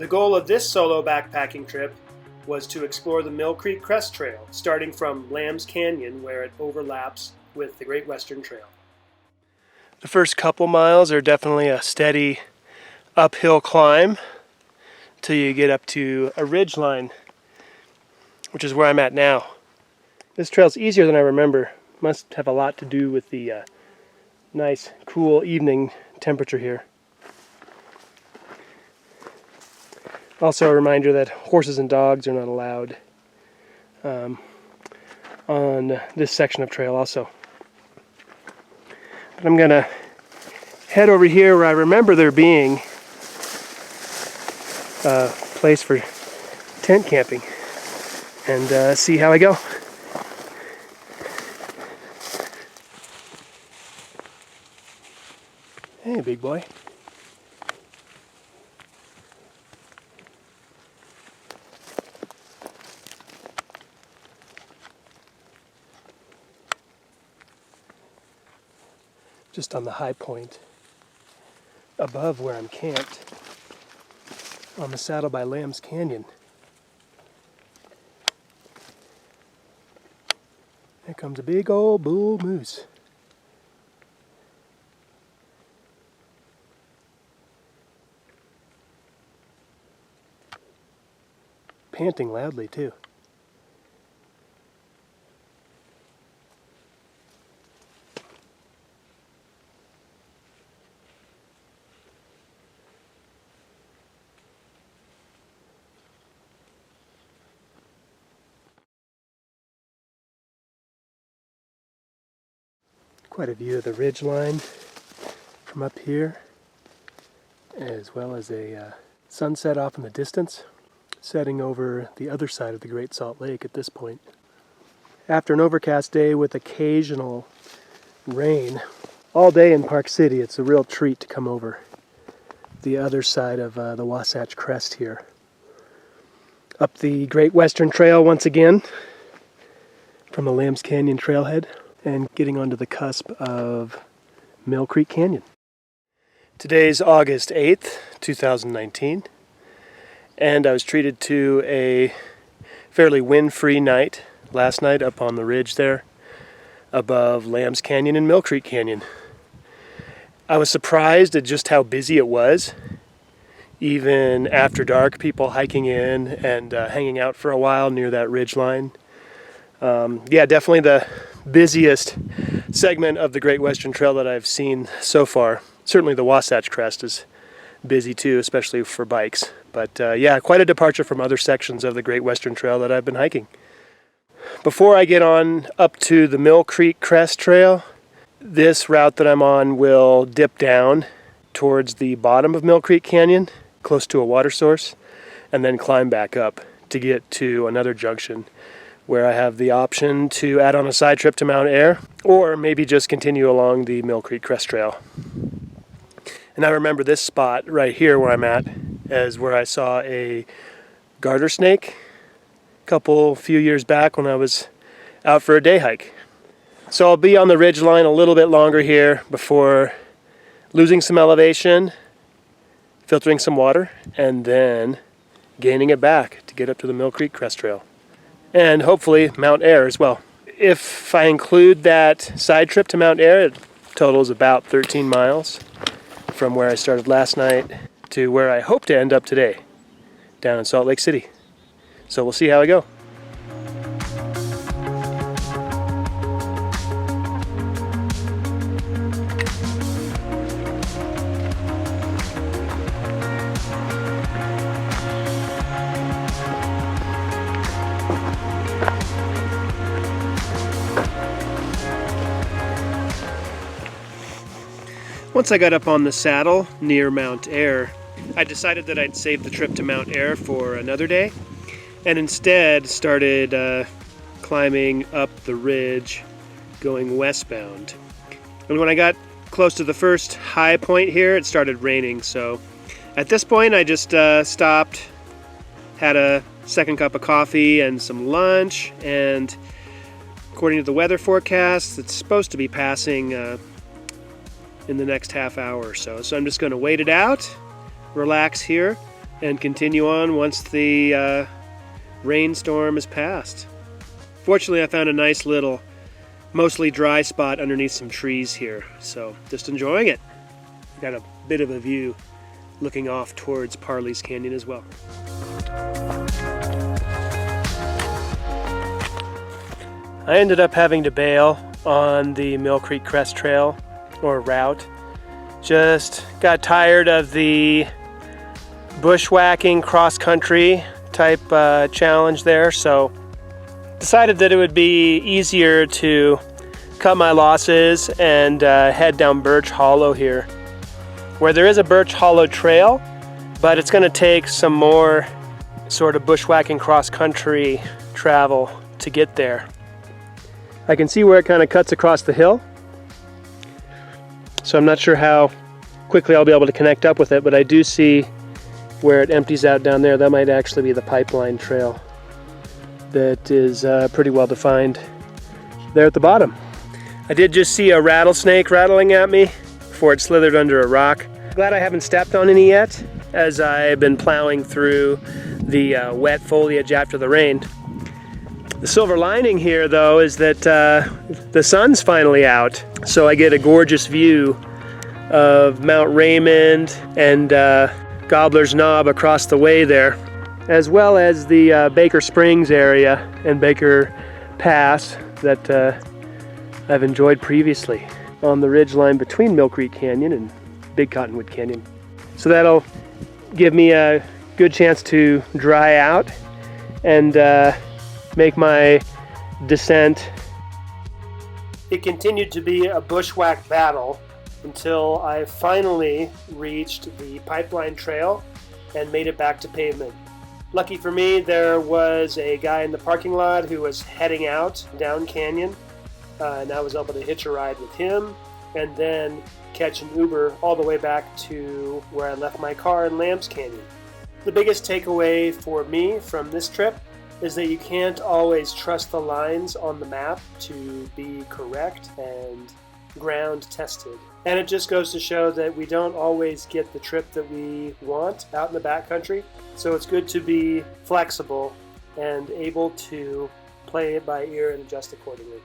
The goal of this solo backpacking trip was to explore the Mill Creek Crest Trail, starting from Lambs Canyon where it overlaps with the Great Western Trail. The first couple miles are definitely a steady uphill climb till you get up to a ridgeline, which is where I'm at now. This trail's easier than I remember. Must have a lot to do with the nice, cool evening temperature here. Also a reminder that horses and dogs are not allowed on this section of trail also. But I'm gonna head over here where I remember there being a place for tent camping and see how I go. Hey, big boy. Just on the high point above where I'm camped on the saddle by Lambs Canyon. There comes a big old bull moose. Panting loudly too. Quite a view of the ridgeline from up here, as well as a sunset off in the distance, setting over the other side of the Great Salt Lake at this point. After an overcast day with occasional rain, all day in Park City, it's a real treat to come over the other side of the Wasatch Crest here. Up the Great Western Trail once again from the Lambs Canyon trailhead, and getting onto the cusp of Mill Creek Canyon. Today's August 8th, 2019, and I was treated to a fairly wind-free night last night up on the ridge there above Lambs Canyon and Mill Creek Canyon. I was surprised at just how busy it was. Even after dark, people hiking in and hanging out for a while near that ridgeline. Yeah, definitely the busiest segment of the Great Western Trail that I've seen so far. Certainly the Wasatch Crest is busy too, especially for bikes. But yeah, quite a departure from other sections of the Great Western Trail that I've been hiking. Before I get on up to the Mill Creek Crest Trail, this route that I'm on will dip down towards the bottom of Mill Creek Canyon, close to a water source, and then climb back up to get to another junction where I have the option to add on a side trip to Mount Ayr, or maybe just continue along the Mill Creek Crest Trail. And I remember this spot right here where I'm at as where I saw a garter snake a few years back when I was out for a day hike. So I'll be on the ridge line a little bit longer here before losing some elevation, filtering some water, and then gaining it back to get up to the Mill Creek Crest Trail. And hopefully Mount Ayr as well. If I include that side trip to Mount Ayr, it totals about 13 miles from where I started last night to where I hope to end up today, down in Salt Lake City. So we'll see how I go. Once I got up on the saddle near Mount Ayr, I decided that I'd save the trip to Mount Ayr for another day, and instead started climbing up the ridge going westbound. And when I got close to the first high point here, it started raining, so at this point I just stopped, had a second cup of coffee and some lunch, and according to the weather forecast, it's supposed to be passing in the next half hour or so. So I'm just going to wait it out, relax here and continue on once the rainstorm is past. Fortunately, I found a nice little, mostly dry spot underneath some trees here, so just enjoying it. Got a bit of a view looking off towards Parley's Canyon as well. I ended up having to bail on the Mill Creek Crest Trail, or route. Just got tired of the bushwhacking cross-country type challenge there, so decided that it would be easier to cut my losses and head down Birch Hollow here, where there is a Birch Hollow trail, but it's going to take some more sort of bushwhacking cross-country travel to get there. I can see where it kind of cuts across the hill, so I'm not sure how quickly I'll be able to connect up with it, but I do see where it empties out down there. That might actually be the pipeline trail that is pretty well defined there at the bottom. I did just see a rattlesnake rattling at me before it slithered under a rock. Glad I haven't stepped on any yet, as I've been plowing through the wet foliage after the rain. The silver lining here, though, is that the sun's finally out, so I get a gorgeous view of Mount Raymond and Gobbler's Knob across the way there, as well as the Baker Springs area and Baker Pass that I've enjoyed previously on the ridgeline between Mill Creek Canyon and Big Cottonwood Canyon. So that'll give me a good chance to dry out and make my descent. It continued to be a bushwhack battle until I finally reached the pipeline trail and made it back to pavement. Lucky for me, there was a guy in the parking lot who was heading out down canyon, and I was able to hitch a ride with him and then catch an Uber all the way back to where I left my car in Lambs Canyon. The biggest takeaway for me from this trip is that you can't always trust the lines on the map to be correct and ground tested. And it just goes to show that we don't always get the trip that we want out in the backcountry. So it's good to be flexible and able to play it by ear and adjust accordingly.